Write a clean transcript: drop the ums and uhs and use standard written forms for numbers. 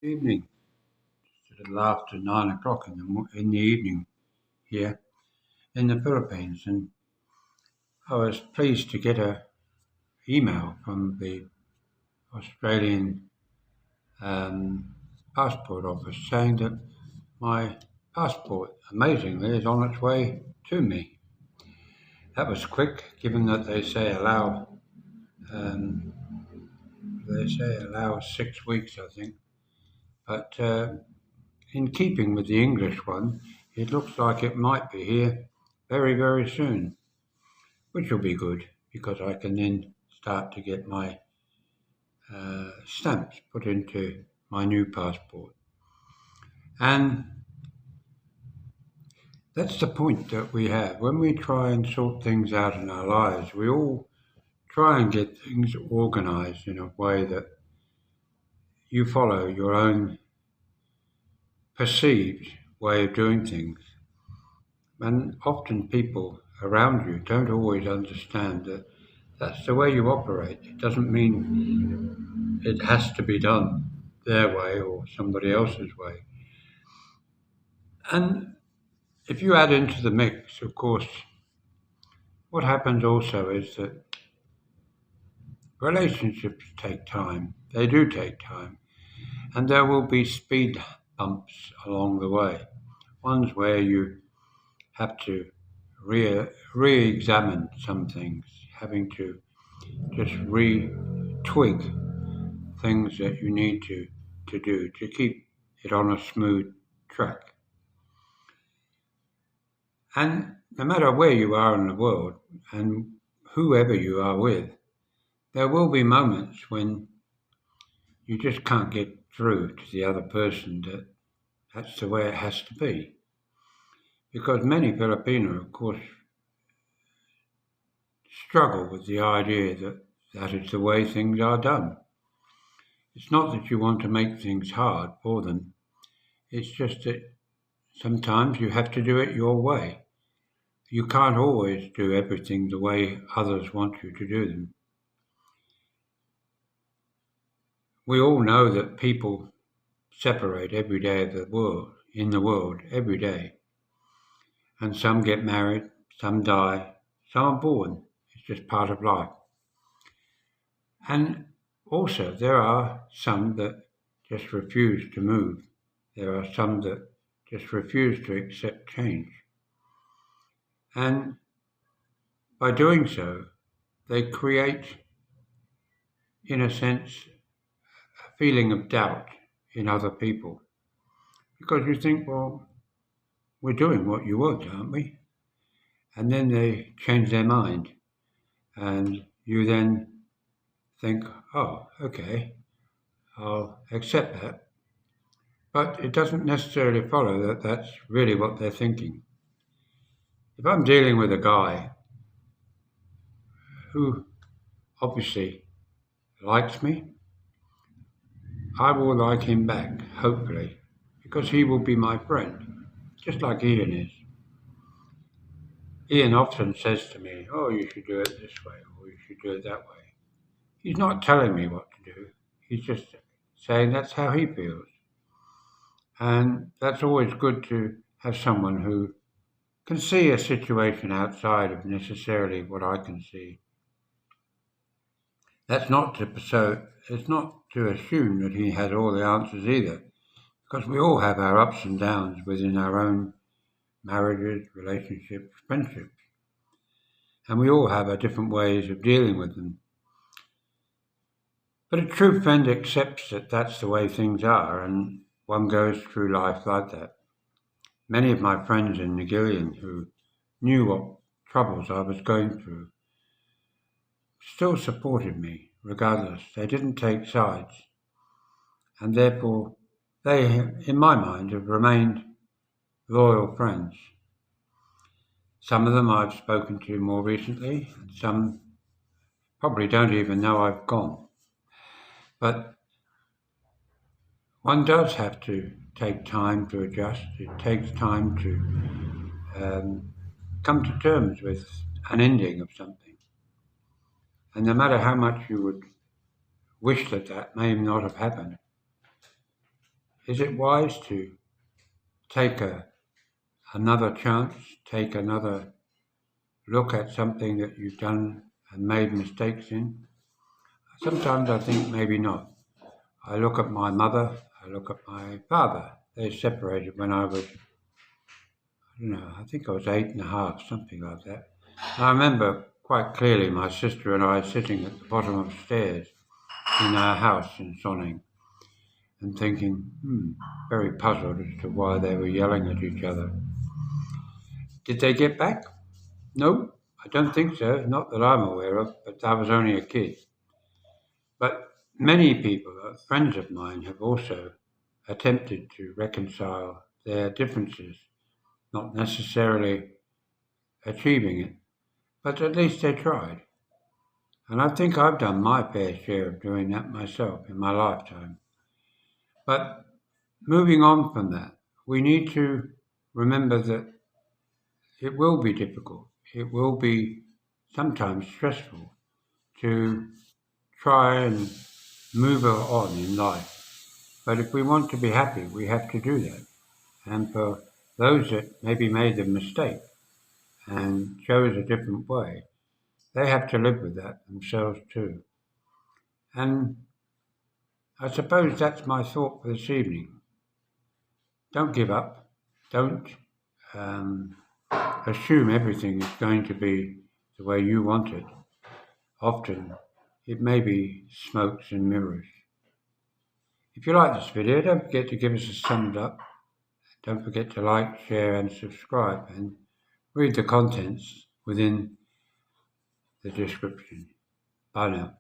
Evening. It's a little after 9 o'clock in the evening here in the Philippines, and I was pleased to get a email from the Australian um, passport office saying that my passport, amazingly, is on its way to me. That was quick, given that um, they say allow 6 weeks, I think. But in keeping with the English one, it looks like it might be here very, very soon, which will be good because I can then start to get my stamps put into my new passport. And that's the point that we have. When we try and sort things out in our lives, we all try and get things organized in a way that you follow your own perceived way of doing things. And often people around you don't always understand that that's the way you operate. It doesn't mean it has to be done their way or somebody else's way. And if you add into the mix, of course, what happens also is that relationships take time. They do take time. And there will be speed bumps along the way. Ones where you have to re-examine some things, having to just re-twig things that you need to do to keep it on a smooth track. And no matter where you are in the world and whoever you are with, there will be moments when you just can't get through to the other person that that's the way it has to be. Because many Filipino, of course, struggle with the idea that that is the way things are done. It's not that you want to make things hard for them, it's just that sometimes you have to do it your way. You can't always do everything the way others want you to do them. We all know that people separate every day of the world, in the world, every day. And some get married, some die, some are born. It's just part of life. And also, there are some that just refuse to move. There are some that just refuse to accept change. And by doing so, they create, in a sense, a feeling of doubt in other people. Because you think, well, we're doing what you want, aren't we? And then they change their mind. And you then think, oh, okay, I'll accept that. But it doesn't necessarily follow that that's really what they're thinking. If I'm dealing with a guy who obviously likes me, I will like him back, hopefully, because he will be my friend, just like Ian is. Ian often says to me, oh, you should do it this way, or you should do it that way. He's not telling me what to do, he's just saying that's how he feels. And that's always good to have someone who can see a situation outside of necessarily what I can see. That's not to so it's not to assume that he has all the answers either, because we all have our ups and downs within our own marriages, relationships, friendships, and we all have our different ways of dealing with them. But a true friend accepts that that's the way things are, and one goes through life like that. Many of my friends in Nagilian who knew what troubles I was going through still supported me regardless. They didn't take sides, and therefore they, in my mind, have remained loyal friends. Some of them I've spoken to more recently, and some probably don't even know I've gone. But one does have to take time to adjust. It takes time to come to terms with an ending of something. And no matter how much you would wish that that may not have happened, is it wise to take another chance, take another look at something that you've done and made mistakes in? Sometimes I think maybe not. I look at my mother, I look at my father. They separated when I was, I think I was 8.5, something like that. And I remember quite clearly my sister and I sitting at the bottom of the stairs in our house in Sonning and thinking, very puzzled as to why they were yelling at each other. Did they get back? No, I don't think so, not that I'm aware of, but I was only a kid. But many people, friends of mine, have also attempted to reconcile their differences, not necessarily achieving it, but at least they tried. And I think I've done my fair share of doing that myself in my lifetime. But moving on from that, we need to remember that it will be difficult. It will be sometimes stressful to try and move on in life. But if we want to be happy, we have to do that. And for those that maybe made the mistake and chose a different way, they have to live with that themselves too. And I suppose that's my thought for this evening. Don't give up. Don't assume everything is going to be the way you want it. Often it may be smokes and mirrors. If you like this video, don't forget to give us a thumbs up. Don't forget to like, share and subscribe, and read the contents within the description. Bye now.